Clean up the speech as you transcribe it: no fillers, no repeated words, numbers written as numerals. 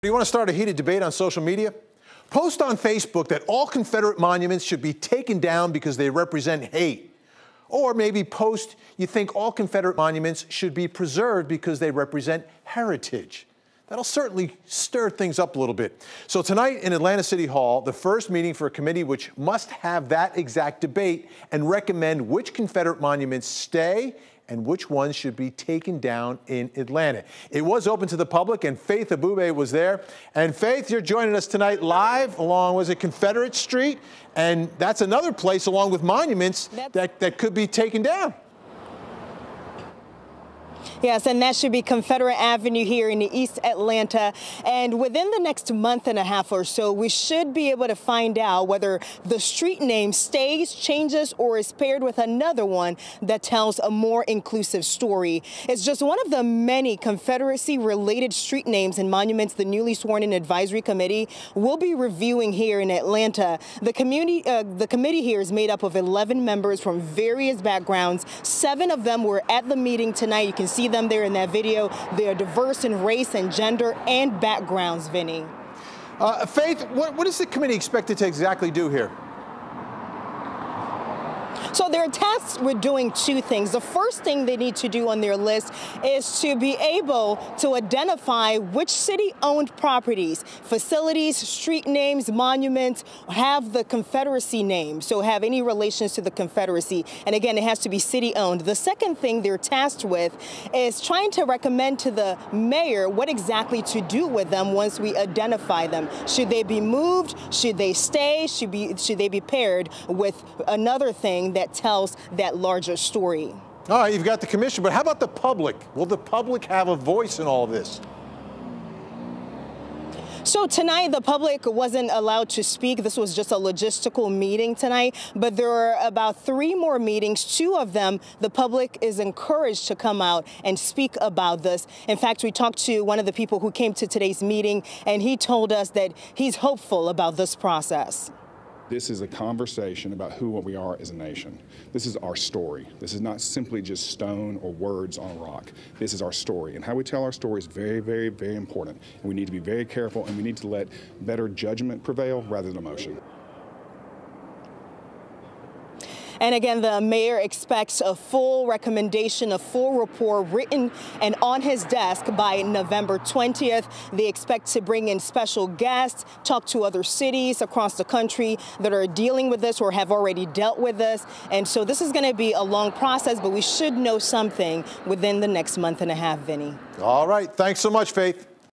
Do you want to start a heated debate on social media? Post on Facebook that all Confederate monuments should be taken down because they represent hate. Or maybe post you think all Confederate monuments should be preserved because they represent heritage. That'll certainly stir things up a little bit. So tonight in Atlanta City Hall, the first meeting for a committee which must have that exact debate and recommend which Confederate monuments stay and which ones should be taken down in Atlanta. It was open to the public, and Faith Abube was there. And Faith, you're joining us tonight live along, was it Confederate Street? And that's another place along with monuments that could be taken down. Yes, and that should be Confederate Avenue here in East Atlanta. And within the next month and a half or so, we should be able to find out whether the street name stays, changes, or is paired with another one that tells a more inclusive story. It's just one of the many Confederacy-related street names and monuments the newly sworn-in advisory committee will be reviewing here in Atlanta. The committee here is made up of 11 members from various backgrounds. 7 of them were at the meeting tonight. You can see them there in that video. They are diverse in race and gender and backgrounds, Vinny. Faith, what is the committee expected to exactly do here? So they're tasked with doing 2 things. The first thing they need to do on their list is to be able to identify which city-owned properties, facilities, street names, monuments have the Confederacy name, so have any relations to the Confederacy. And again, it has to be city-owned. The second thing they're tasked with is trying to recommend to the mayor what exactly to do with them once we identify them. Should they be moved? Should they stay? Should they be paired with another thing that tells that larger story? All right, you've got the commission, but how about the public? Will the public have a voice in all this? So tonight, the public wasn't allowed to speak. This was just a logistical meeting tonight, but there are about 3 more meetings. 2 of them, the public is encouraged to come out and speak about this. In fact, we talked to one of the people who came to today's meeting, and he told us that he's hopeful about this process. This is a conversation about who we are as a nation. This is our story. This is not simply just stone or words on a rock. This is our story. And how we tell our story is very, very, very important. And we need to be very careful, and we need to let better judgment prevail rather than emotion. And again, the mayor expects a full recommendation, a full report written and on his desk by November 20th. They expect to bring in special guests, talk to other cities across the country that are dealing with this or have already dealt with this. And so this is going to be a long process, but we should know something within the next month and a half, Vinny. All right. Thanks so much, Faith.